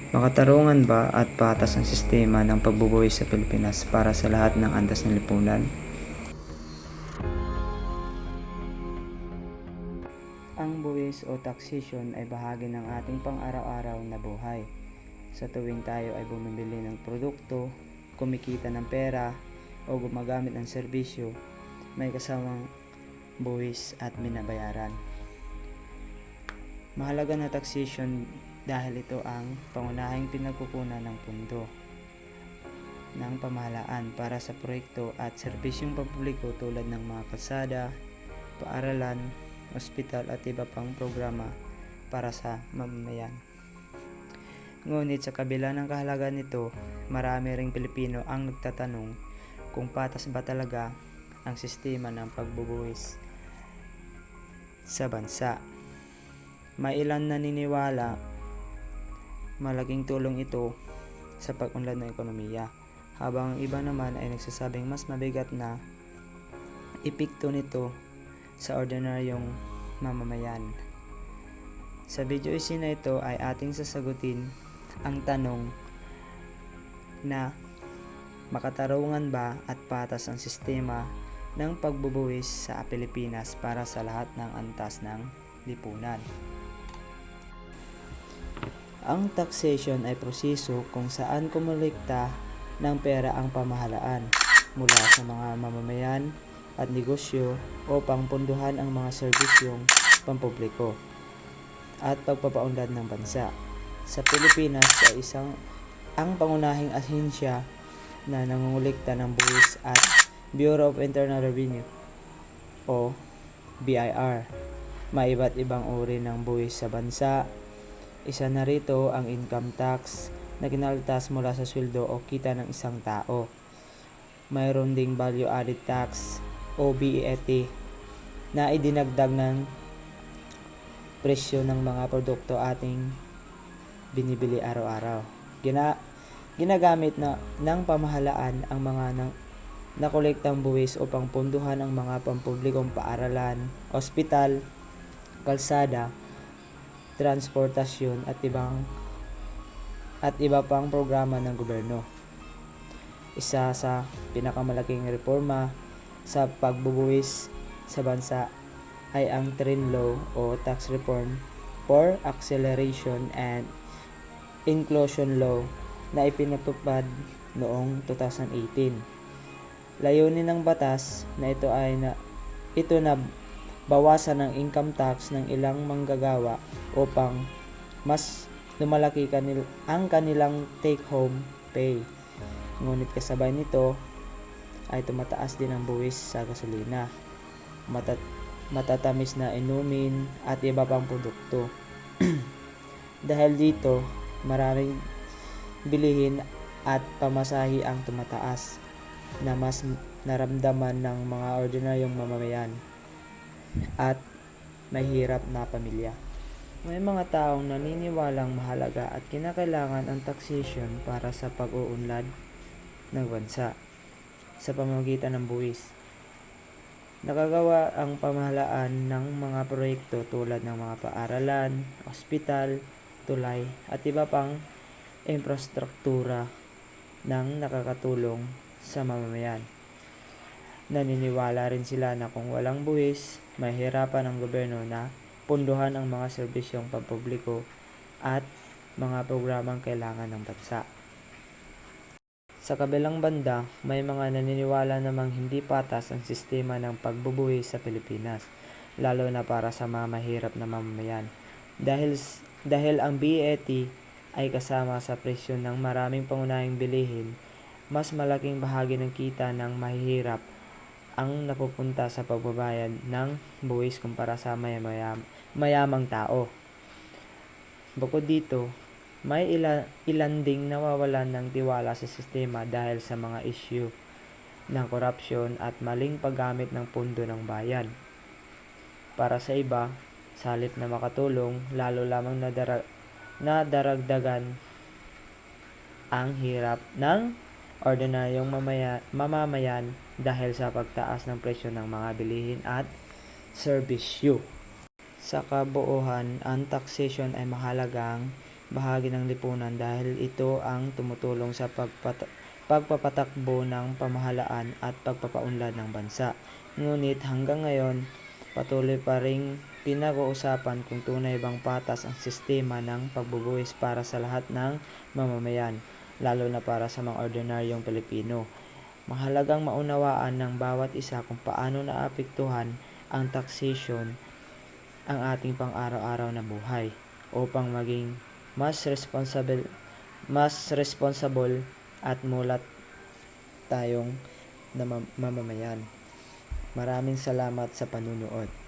Makatarungan ba at patas ang sistema ng pagbubuhay sa Pilipinas para sa lahat ng antas ng lipunan? Ang buwis o taxation ay bahagi ng ating pang-araw-araw na buhay. Sa tuwing tayo ay bumibili ng produkto, kumikita ng pera, o gumagamit ng serbisyo, may kasamang buwis at binabayaran. Mahalaga na taxation dahil ito ang pangunahing pinagkukunan ng pundo ng pamahalaan para sa proyekto at serbisyong pampubliko tulad ng mga kalsada, paaralan, ospital at iba pang programa para sa mamamayan. Ngunit sa kabila ng kahalagaan nito, marami ring Pilipino ang nagtatanong kung patas ba talaga ang sistema ng pagbubuwis sa bansa. May ilan naniniwala malaking tulong ito sa pag-unlad ng ekonomiya, habang ang iba naman ay nagsasabing mas mabigat na epekto nito sa ordinaryong mamamayan. Sa video na ito ay ating sasagutin ang tanong na makatarungan ba at patas ang sistema ng pagbubuwis sa Pilipinas para sa lahat ng antas ng lipunan. Ang taxation ay proseso kung saan kumolekta ng pera ang pamahalaan mula sa mga mamamayan at negosyo upang punduhan ang mga serbisyong pampubliko at pagpapaunlad ng bansa. Sa Pilipinas ay ang pangunahing ahensya na nangongolekta ng buwis at Bureau of Internal Revenue o BIR. May iba't ibang uri ng buwis sa bansa. Isa na rito ang income tax na kinaltas mula sa sweldo o kita ng isang tao. Mayroon ding value added tax o BEAT na idinagdag ng presyo ng mga produkto ating binibili araw-araw. Ginagamit ng pamahalaan ang mga nakolektang buwis upang punduhan ang mga pampublikong paaralan, ospital, kalsada, transportasyon at iba pang programa ng gobyerno. Isa sa pinakamalaking reforma sa pagbubuwis sa bansa ay ang TRIN Law o Tax Reform for Acceleration and Inclusion Law na ipinatupad noong 2018. Layunin ng batas na ito na bawasan ang income tax ng ilang manggagawa upang mas lumalaki ang kanilang take-home pay. Ngunit kasabay nito ay tumataas din ang buwis sa gasolina, matatamis na inumin at iba pang produkto. Dahil dito, maraming bilihin at pamasahe ang tumataas na mas naramdaman ng mga ordinaryong mamamayan at mahirap na pamilya. May mga taong naniniwalang mahalaga at kinakailangan ang taxation para sa pag-uunlad ng bansa sa pamamagitan ng buwis. Nakagawa ang pamahalaan ng mga proyekto tulad ng mga paaralan, ospital, tulay at iba pang infrastruktura nang nakakatulong sa mamamayan. Naniniwala rin sila na kung walang buwis, mahirapan ang gobyerno na punduhan ang mga serbisyong pampubliko at mga programang kailangan ng bansa. Sa kabilang banda, may mga naniniwala namang hindi patas ang sistema ng pagbubuwis sa Pilipinas, lalo na para sa mga mahirap na mamamayan. Dahil ang BEAT ay kasama sa presyo ng maraming pangunahing bilihin, mas malaking bahagi ng kita ng mahihirap ang napupunta sa pagbabayad ng buwis kumpara sa mayamang tao. Bukod dito, may ilan ding nawawalan ng tiwala sa sistema dahil sa mga issue ng korupsyon at maling paggamit ng pundo ng bayan. Para sa iba, sa halip na makatulong, lalo lamang nadaragdagan ang hirap ng ordinaryong mamamayan dahil sa pagtaas ng presyo ng mga bilihin at serbisyo. Sa kabuuan, ang taxation ay mahalagang bahagi ng lipunan dahil ito ang tumutulong sa pagpapatakbo ng pamahalaan at pagpapaunlad ng bansa. Ngunit hanggang ngayon, patuloy pa ring pinag-uusapan kung tunay bang patas ang sistema ng pagbubuwis para sa lahat ng mamamayan, lalo na para sa mga ordinaryong Pilipino. Mahalagang maunawaan ng bawat isa kung paano naapektuhan ang taxation ang ating pang-araw-araw na buhay upang maging mas responsible at mulat tayong mamamayan. Maraming salamat sa panunood.